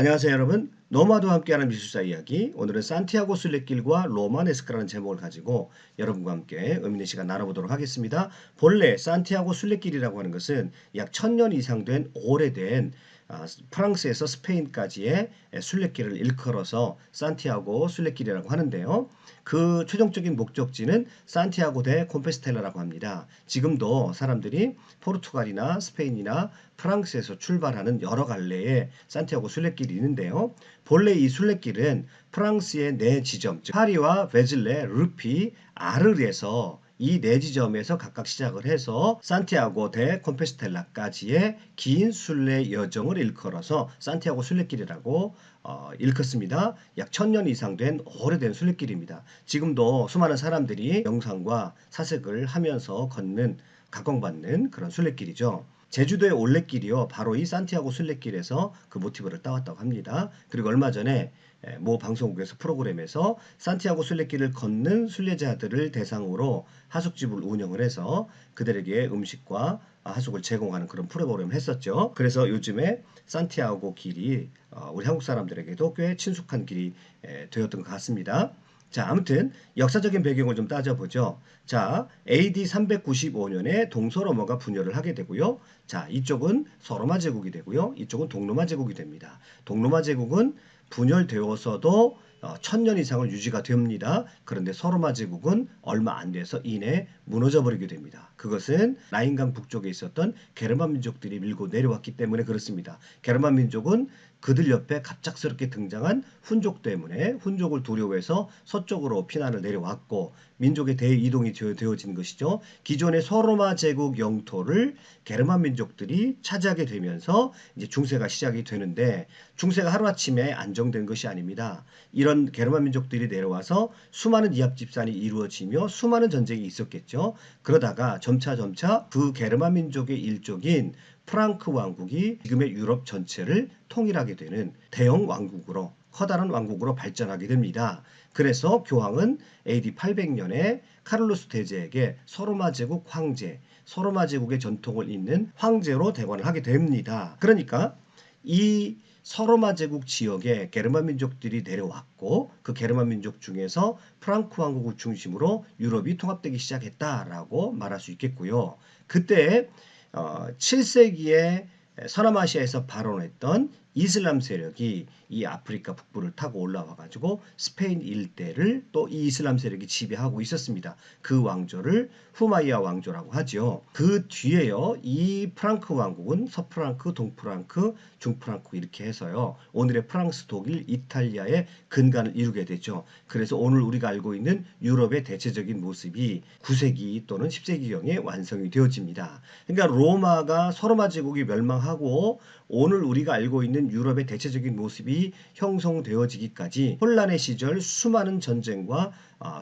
안녕하세요 여러분. 노마드와 함께하는 미술사 이야기. 오늘은 산티아고 순례길과 로마네스크라는 제목을 가지고 여러분과 함께 의미 있는 시간 나눠보도록 하겠습니다. 본래 산티아고 순례길이라고 하는 것은 약 1000년 이상 된 오래된 프랑스에서 스페인까지의 순례길을 일컬어서 산티아고 순례길이라고 하는데요. 그 최종적인 목적지는 산티아고 데 콤페스텔라라고 합니다. 지금도 사람들이 포르투갈이나 스페인이나 프랑스에서 출발하는 여러 갈래의 산티아고 순례길이 있는데요. 본래 이 순례길은 프랑스의 네 지점, 즉 파리와 베즐레, 르피, 아르르에서 이 네 지점에서 각각 시작을 해서 산티아고 데 콤페스텔라까지의 긴 순례 여정을 일컬어서 산티아고 순례길이라고 일컫습니다. 약 1000년 이상 된 오래된 순례길입니다. 지금도 수많은 사람들이 명상과 사색을 하면서 걷는 각광받는 그런 순례길이죠. 제주도의 올레길이요. 바로 이 산티아고 순례길에서 그 모티브를 따왔다고 합니다. 그리고 얼마 전에 모 방송국에서 프로그램에서 산티아고 순례길을 걷는 순례자들을 대상으로 하숙집을 운영을 해서 그들에게 음식과 하숙을 제공하는 그런 프로그램을 했었죠. 그래서 요즘에 산티아고 길이 우리 한국 사람들에게도 꽤 친숙한 길이 되었던 것 같습니다. 자, 아무튼 역사적인 배경을 좀 따져보죠. 자, AD 395년에 동서로마가 분열을 하게 되고요. 자, 이쪽은 서로마 제국이 되고요. 이쪽은 동로마 제국이 됩니다. 동로마 제국은 분열되어서도 1000년 이상을 유지가 됩니다. 그런데 서로마 제국은 얼마 안 돼서 이내 무너져 버리게 됩니다. 그것은 라인강 북쪽에 있었던 게르만 민족들이 밀고 내려왔기 때문에 그렇습니다. 게르만 민족은 그들 옆에 갑작스럽게 등장한 훈족 때문에 훈족을 두려워해서 서쪽으로 피난을 내려왔고 민족의 대이동이 되어진 것이죠. 기존의 서로마 제국 영토를 게르만 민족들이 차지하게 되면서 이제 중세가 시작이 되는데 중세가 하루아침에 안정된 것이 아닙니다. 이런 게르만 민족들이 내려와서 수많은 이합 집산이 이루어지며 수많은 전쟁이 있었겠죠. 그러다가 점차 그 게르만 민족의 일족인 프랑크 왕국이 지금의 유럽 전체를 통일하게 되는 대형 왕국으로 커다란 왕국으로 발전하게 됩니다. 그래서 교황은 AD 800년에 카를로스 대제에게 서로마 제국 황제, 서로마 제국의 전통을 잇는 황제로 대관을 하게 됩니다. 그러니까 이 서로마 제국 지역에 게르만 민족들이 내려왔고 그 게르만 민족 중에서 프랑크 왕국을 중심으로 유럽이 통합되기 시작했다라고 말할 수 있겠고요. 그때 7세기에 서남아시아에서 발원했던 이슬람 세력이 이 아프리카 북부를 타고 올라와 가지고 스페인 일대를 또 이 이슬람 세력이 지배하고 있었습니다. 그 왕조를 후마이야 왕조라고 하죠. 그 뒤에요. 이 프랑크 왕국은 서프랑크, 동프랑크, 중프랑크 이렇게 해서요. 오늘의 프랑스, 독일, 이탈리아의 근간을 이루게 되죠. 그래서 오늘 우리가 알고 있는 유럽의 대체적인 모습이 9세기 또는 10세기경에 완성이 되어집니다. 그러니까 로마가 서로마 제국이 멸망하고 오늘 우리가 알고 있는 유럽의 대체적인 모습이 형성되어지기까지 혼란의 시절 수많은 전쟁과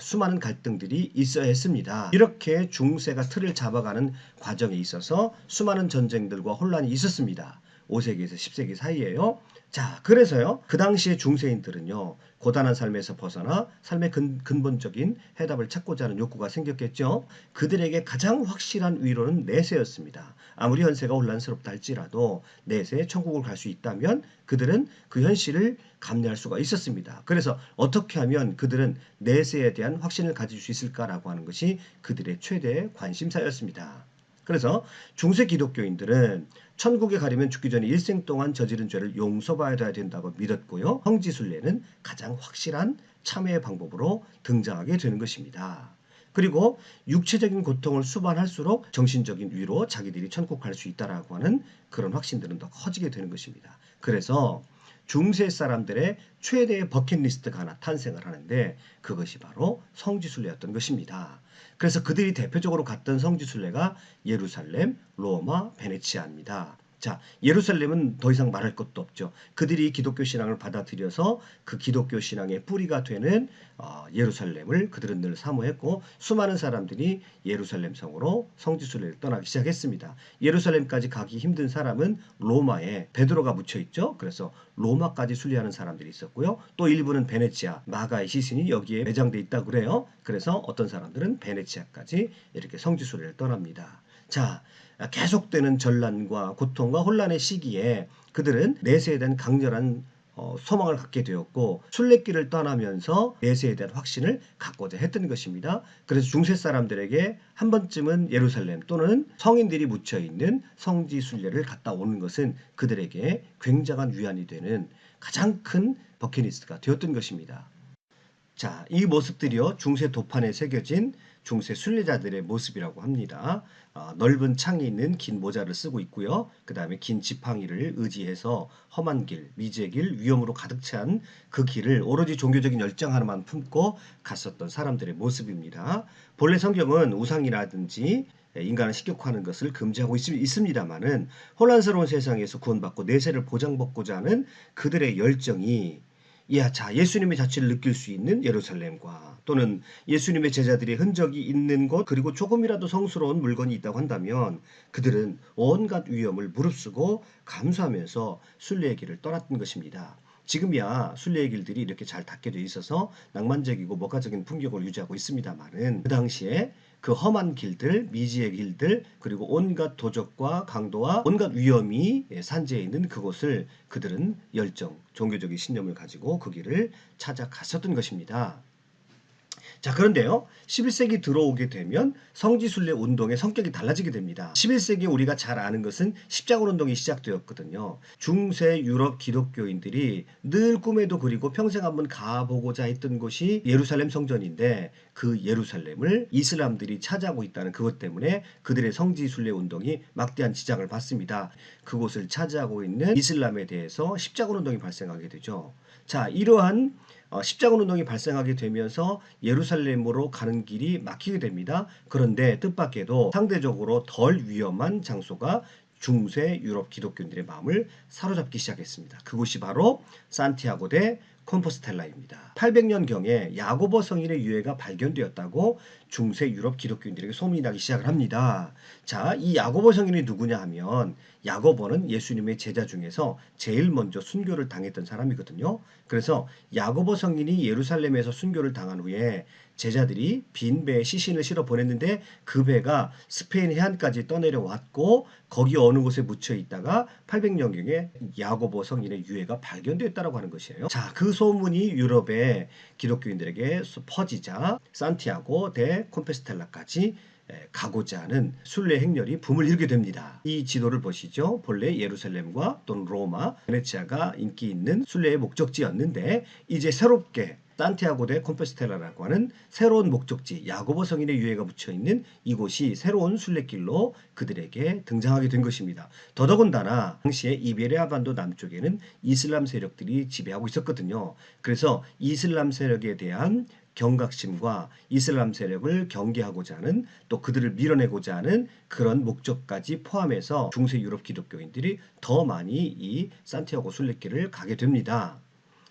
수많은 갈등들이 있어야 했습니다. 이렇게 중세가 틀을 잡아가는 과정에 있어서 수많은 전쟁들과 혼란이 있었습니다. 5세기에서 10세기 사이에요. 자, 그래서요. 그 당시에 중세인들은요. 고단한 삶에서 벗어나 삶의 근본적인 해답을 찾고자 하는 욕구가 생겼겠죠. 그들에게 가장 확실한 위로는 내세였습니다. 아무리 현세가 혼란스럽다 할지라도 내세에 천국을 갈 수 있다면 그들은 그 현실을 감내할 수가 있었습니다. 그래서 어떻게 하면 그들은 내세에 대한 확신을 가질 수 있을까라고 하는 것이 그들의 최대 관심사였습니다. 그래서 중세 기독교인들은 천국에 가려면 죽기 전에 일생 동안 저지른 죄를 용서받아야 된다고 믿었고요. 성지순례는 가장 확실한 참회의 방법으로 등장하게 되는 것입니다. 그리고 육체적인 고통을 수반할수록 정신적인 위로 자기들이 천국 갈 수 있다라고 하는 그런 확신들은 더 커지게 되는 것입니다. 그래서 중세 사람들의 최대의 버킷리스트가 하나 탄생을 하는데 그것이 바로 성지순례였던 것입니다. 그래서 그들이 대표적으로 갔던 성지순례가 예루살렘, 로마, 베네치아입니다. 자, 예루살렘은 더 이상 말할 것도 없죠. 그들이 기독교 신앙을 받아들여서 그 기독교 신앙의 뿌리가 되는 예루살렘을 그들은 늘 사모했고 수많은 사람들이 예루살렘 성으로 성지순례를 떠나기 시작했습니다. 예루살렘까지 가기 힘든 사람은 로마에 베드로가 묻혀 있죠. 그래서 로마까지 순례하는 사람들이 있었고요. 또 일부는 베네치아, 마가의 시신이 여기에 매장돼 있다고 그래요. 그래서 어떤 사람들은 베네치아까지 이렇게 성지순례를 떠납니다. 자, 계속되는 전란과 고통과 혼란의 시기에 그들은 내세에 대한 강렬한 소망을 갖게 되었고 순례길을 떠나면서 메시아에 대한 확신을 갖고자 했던 것입니다. 그래서 중세 사람들에게 한 번쯤은 예루살렘 또는 성인들이 묻혀 있는 성지 순례를 갔다 오는 것은 그들에게 굉장한 위안이 되는 가장 큰 버킷리스트가 되었던 것입니다. 자, 이 모습들이요 중세 도판에 새겨진 중세 순례자들의 모습이라고 합니다. 넓은 창이 있는 긴 모자를 쓰고 있고요. 그 다음에 긴 지팡이를 의지해서 험한 길, 미지의 길, 위험으로 가득 찬 그 길을 오로지 종교적인 열정 하나만 품고 갔었던 사람들의 모습입니다. 본래 성경은 우상이라든지 인간을 식욕화하는 것을 금지하고 있습니다만은 혼란스러운 세상에서 구원받고 내세를 보장받고자 하는 그들의 열정이 자, 예수님의 자취를 느낄 수 있는 예루살렘과 또는 예수님의 제자들의 흔적이 있는 곳 그리고 조금이라도 성스러운 물건이 있다고 한다면 그들은 온갖 위험을 무릅쓰고 감수하면서 순례의 길을 떠났던 것입니다. 지금이야 순례의 길들이 이렇게 잘 닫게 돼 있어서 낭만적이고 목가적인 풍경을 유지하고 있습니다만은 그 당시에 그 험한 길들, 미지의 길들, 그리고 온갖 도적과 강도와 온갖 위험이 산재해 있는 그곳을 그들은 열정, 종교적인 신념을 가지고 그 길을 찾아갔었던 것입니다. 자, 그런데요. 11세기 들어오게 되면 성지순례 운동의 성격이 달라지게 됩니다. 11세기 우리가 잘 아는 것은 십자군 운동이 시작되었거든요. 중세 유럽 기독교인들이 늘 꿈에도 그리고 평생 한번 가보고자 했던 곳이 예루살렘 성전인데 그 예루살렘을 이슬람들이 차지하고 있다는 그것 때문에 그들의 성지순례 운동이 막대한 지장을 받습니다. 그곳을 차지하고 있는 이슬람에 대해서 십자군 운동이 발생하게 되죠. 자, 이러한 십자군 운동이 발생하게 되면서 예루살렘으로 가는 길이 막히게 됩니다. 그런데 뜻밖에도 상대적으로 덜 위험한 장소가 중세 유럽 기독교인들의 마음을 사로잡기 시작했습니다. 그곳이 바로 산티아고 대 콤포스텔라입니다. 800년경에 야고보 성인의 유해가 발견되었다고 중세 유럽 기독교인들에게 소문이 나기 시작을 합니다. 자, 이 야고보 성인이 누구냐 하면 야고보는 예수님의 제자 중에서 제일 먼저 순교를 당했던 사람이거든요. 그래서 야고보 성인이 예루살렘에서 순교를 당한 후에 제자들이 빈 배에 시신을 실어 보냈는데 그 배가 스페인 해안까지 떠내려왔고 거기 어느 곳에 묻혀 있다가 800년경에 야고보 성인의 유해가 발견됐다고 하는 것이에요. 자, 그 소문이 유럽의 기독교인들에게 퍼지자 산티아고 대 콤페스텔라까지 가고자 하는 순례 행렬이 붐을 일게 됩니다. 이 지도를 보시죠. 본래 예루살렘과 또는 로마, 베네치아가 인기 있는 순례의 목적지였는데 이제 새롭게 산티아고 대 콤페스텔라라고 하는 새로운 목적지 야고보 성인의 유해가 묻혀있는 이곳이 새로운 순례길로 그들에게 등장하게 된 것입니다. 더더군다나 당시에 이베리아 반도 남쪽에는 이슬람 세력들이 지배하고 있었거든요. 그래서 이슬람 세력에 대한 경각심과 이슬람 세력을 경계하고자 하는 또 그들을 밀어내고자 하는 그런 목적까지 포함해서 중세 유럽 기독교인들이 더 많이 이 산티아고 순례길을 가게 됩니다.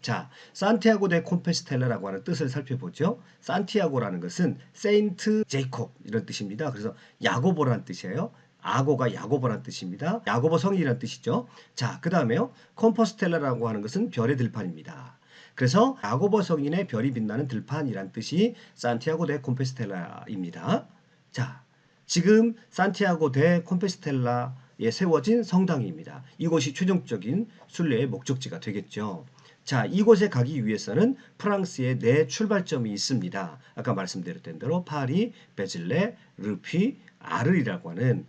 자, 산티아고 대 콤페스텔라라고 하는 뜻을 살펴보죠. 산티아고라는 것은 세인트 제이콥 이런 뜻입니다. 그래서 야고보라는 뜻이에요. 아고가 야고보라는 뜻입니다. 야고보 성인이라는 뜻이죠. 자, 그 다음에요. 콤포스텔라라고 하는 것은 별의 들판입니다. 그래서 야고보 성인의 별이 빛나는 들판이란 뜻이 산티아고 대 콤페스텔라입니다. 자, 지금 산티아고 대 콤페스텔라에 세워진 성당입니다. 이곳이 최종적인 순례의 목적지가 되겠죠. 자, 이곳에 가기 위해서는 프랑스에 네 출발점이 있습니다. 아까 말씀드렸던 대로 파리, 베즐레, 르피, 아르이라고 하는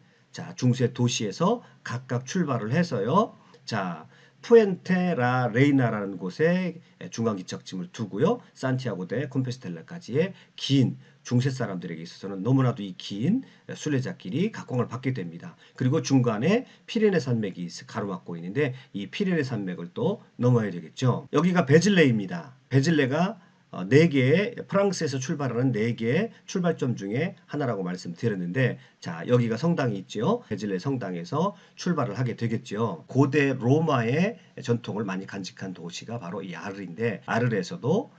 중세 도시에서 각각 출발을 해서요. 자, 푸엔테 라 레이나라는 곳에 중앙기착짐을 두고요. 산티아고 대 콤페스텔라까지의 긴 중세 사람들에게 있어서는 너무나도 이 긴 순례자길이 각광을 받게 됩니다. 그리고 중간에 피레네 산맥이 가로막고 있는데 이 피레네 산맥을 또 넘어야 되겠죠. 여기가 베즐레입니다. 베즐레가 4개의 프랑스에서 출발하는 4개의 출발점 중에 하나라고 말씀드렸는데 자, 여기가 성당이 있죠. 베즐레 성당에서 출발을 하게 되겠죠. 고대 로마의 전통을 많이 간직한 도시가 바로 이 아르인데 아르에서도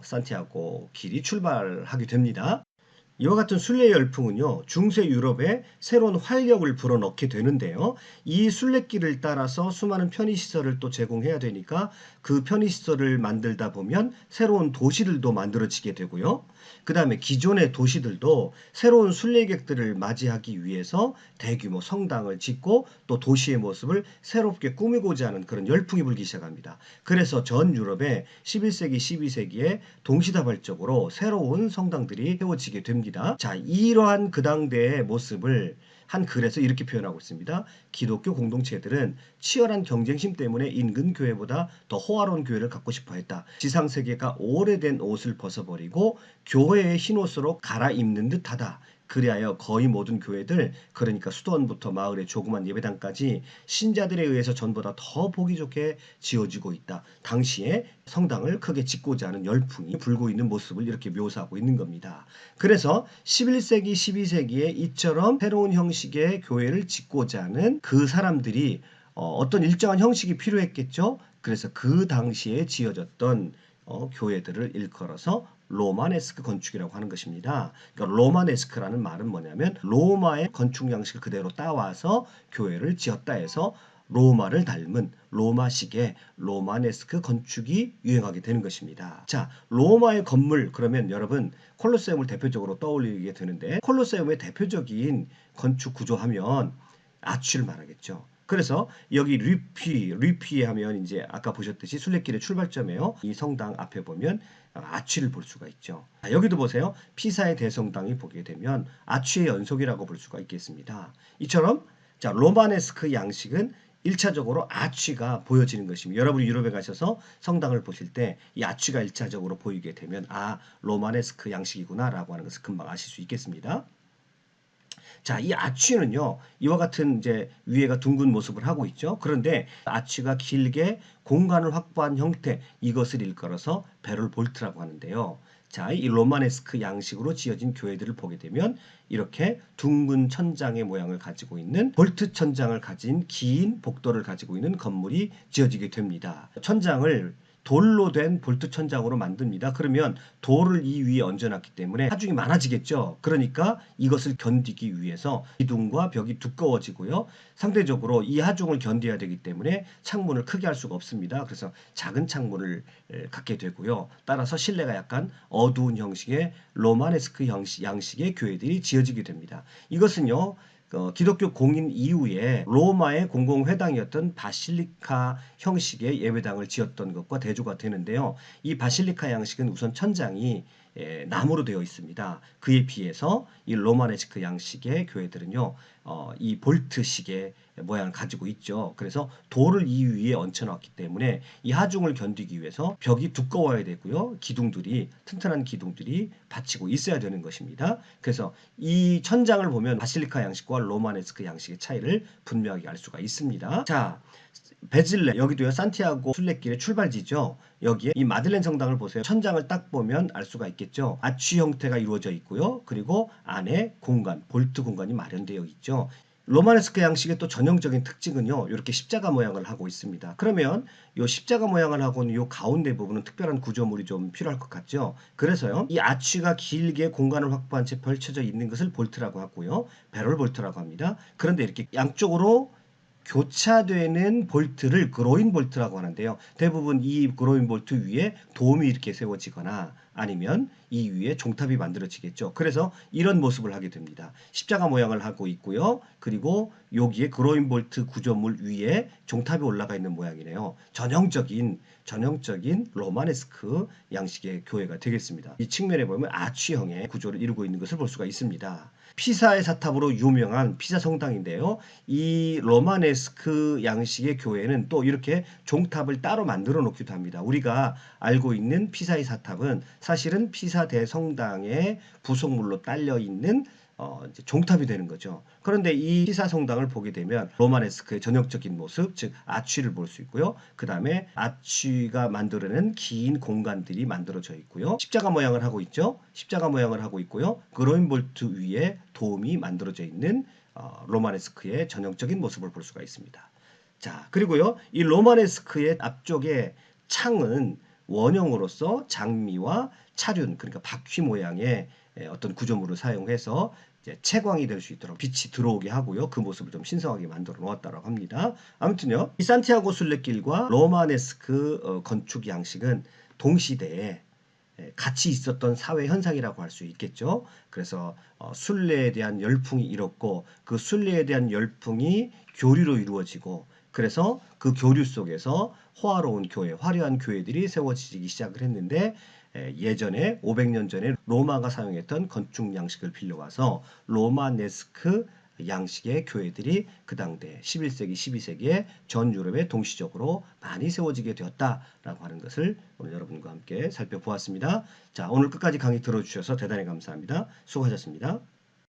산티아고 길이 출발하게 됩니다. 이와 같은 순례 열풍은요, 중세 유럽에 새로운 활력을 불어넣게 되는데요. 이 순례길을 따라서 수많은 편의시설을 또 제공해야 되니까 그 편의시설을 만들다 보면 새로운 도시들도 만들어지게 되고요. 그 다음에 기존의 도시들도 새로운 순례객들을 맞이하기 위해서 대규모 성당을 짓고 또 도시의 모습을 새롭게 꾸미고자 하는 그런 열풍이 불기 시작합니다. 그래서 전 유럽에 11세기, 12세기에 동시다발적으로 새로운 성당들이 세워지게 됩니다. 자, 이러한 그 당대의 모습을 한 글에서 이렇게 표현하고 있습니다. 기독교 공동체들은 치열한 경쟁심 때문에 인근 교회보다 더 호화로운 교회를 갖고 싶어 했다. 지상세계가 오래된 옷을 벗어버리고 교회의 흰옷으로 갈아입는 듯하다. 그리하여 거의 모든 교회들, 그러니까 수도원부터 마을의 조그만 예배당까지 신자들에 의해서 전보다 더 보기 좋게 지어지고 있다. 당시에 성당을 크게 짓고자 하는 열풍이 불고 있는 모습을 이렇게 묘사하고 있는 겁니다. 그래서 11세기, 12세기에 이처럼 새로운 형식의 교회를 짓고자 하는 그 사람들이 어떤 일정한 형식이 필요했겠죠. 그래서 그 당시에 지어졌던 교회들을 일컬어서 로마네스크 건축이라고 하는 것입니다. 그러니까 로마네스크라는 말은 뭐냐면 로마의 건축 양식을 그대로 따와서 교회를 지었다 해서 로마를 닮은 로마식의 로마네스크 건축이 유행하게 되는 것입니다. 자, 로마의 건물, 그러면 여러분 콜로세움을 대표적으로 떠올리게 되는데, 콜로세움의 대표적인 건축 구조하면 아치를 말하겠죠. 그래서 여기 리피 하면 이제 아까 보셨듯이 순례길의 출발점이에요. 이 성당 앞에 보면 아치를 볼 수가 있죠. 자, 여기도 보세요. 피사의 대성당이 보게 되면 아치의 연속이라고 볼 수가 있겠습니다. 이처럼 자, 로마네스크 양식은 1차적으로 아치가 보여지는 것입니다. 여러분이 유럽에 가셔서 성당을 보실 때 이 아치가 1차적으로 보이게 되면 아, 로마네스크 양식이구나 라고 하는 것을 금방 아실 수 있겠습니다. 자, 이 아치는요, 이와 같은 이제 위에가 둥근 모습을 하고 있죠. 그런데 아치가 길게 공간을 확보한 형태, 이것을 일컬어서 베를볼트라고 하는데요. 자, 이 로마네스크 양식으로 지어진 교회들을 보게 되면 이렇게 둥근 천장의 모양을 가지고 있는 볼트 천장을 가진 긴 복도를 가지고 있는 건물이 지어지게 됩니다. 천장을 돌로 된 볼트 천장으로 만듭니다. 그러면 돌을 이 위에 얹어놨기 때문에 하중이 많아지겠죠. 그러니까 이것을 견디기 위해서 기둥과 벽이 두꺼워지고요. 상대적으로 이 하중을 견뎌야 되기 때문에 창문을 크게 할 수가 없습니다. 그래서 작은 창문을 갖게 되고요. 따라서 실내가 약간 어두운 형식의 로마네스크 양식의 교회들이 지어지게 됩니다. 이것은요, 기독교 공인 이후에 로마의 공공회당이었던 바실리카 형식의 예배당을 지었던 것과 대조가 되는데요. 이 바실리카 양식은 우선 천장이 나무로 되어 있습니다. 그에 비해서 이 로마네스크 양식의 교회들은요, 이 볼트식의 모양을 가지고 있죠. 그래서 돌을 이 위에 얹혀놨기 때문에 이 하중을 견디기 위해서 벽이 두꺼워야 되고요. 기둥들이 튼튼한 기둥들이 받치고 있어야 되는 것입니다. 그래서 이 천장을 보면 바실리카 양식과 로마네스크 양식의 차이를 분명하게 알 수가 있습니다. 자, 베질레, 여기도요, 산티아고 순례길의 출발지죠. 여기에 이 마들렌 성당을 보세요. 천장을 딱 보면 알 수가 있겠죠. 아치 형태가 이루어져 있고요. 그리고 안에 공간, 볼트 공간이 마련되어 있죠. 로마네스크 양식의 또 전형적인 특징은요, 이렇게 십자가 모양을 하고 있습니다. 그러면 이 십자가 모양을 하고는 이 가운데 부분은 특별한 구조물이 좀 필요할 것 같죠. 그래서요, 이 아치가 길게 공간을 확보한 채 펼쳐져 있는 것을 볼트라고 하고요, 배럴 볼트라고 합니다. 그런데 이렇게 양쪽으로 교차되는 볼트를 그로인 볼트라고 하는데요. 대부분 이 그로인 볼트 위에 돔이 이렇게 세워지거나 아니면 이 위에 종탑이 만들어지겠죠. 그래서 이런 모습을 하게 됩니다. 십자가 모양을 하고 있고요. 그리고 여기에 그로인 볼트 구조물 위에 종탑이 올라가 있는 모양이네요. 전형적인 로마네스크 양식의 교회가 되겠습니다. 이 측면에 보면 아치형의 구조를 이루고 있는 것을 볼 수가 있습니다. 피사의 사탑으로 유명한 피사 성당인데요. 이 로마네스크 양식의 교회는 또 이렇게 종탑을 따로 만들어 놓기도 합니다. 우리가 알고 있는 피사의 사탑은 사실은 피사 대성당의 부속물로 딸려 있는 이제 종탑이 되는 거죠. 그런데 이 피사 성당을 보게 되면 로마네스크의 전형적인 모습, 즉 아치를 볼 수 있고요. 그 다음에 아치가 만들어낸 긴 공간들이 만들어져 있고요. 십자가 모양을 하고 있죠. 십자가 모양을 하고 있고요. 그로인볼트 위에 돔이 만들어져 있는 로마네스크의 전형적인 모습을 볼 수가 있습니다. 자, 그리고요, 이 로마네스크의 앞쪽에 창은 원형으로서 장미와 차륜, 그러니까 바퀴 모양의 어떤 구조물을 사용해서 이제 채광이 될 수 있도록 빛이 들어오게 하고요. 그 모습을 좀 신성하게 만들어 놓았다고 합니다. 아무튼요, 이 산티아고 순례길과 로마네스크 건축 양식은 동시대에 같이 있었던 사회 현상이라고 할 수 있겠죠. 그래서 순례에 대한 열풍이 일었고 그 순례에 대한 열풍이 교류로 이루어지고 그래서 그 교류 속에서 호화로운 교회, 화려한 교회들이 세워지기 시작을 했는데 예전에 500년 전에 로마가 사용했던 건축 양식을 빌려와서 로마네스크 양식의 교회들이 그 당대 11세기, 12세기에 전 유럽에 동시적으로 많이 세워지게 되었다라고 하는 것을 오늘 여러분과 함께 살펴보았습니다. 자, 오늘 끝까지 강의 들어주셔서 대단히 감사합니다. 수고하셨습니다.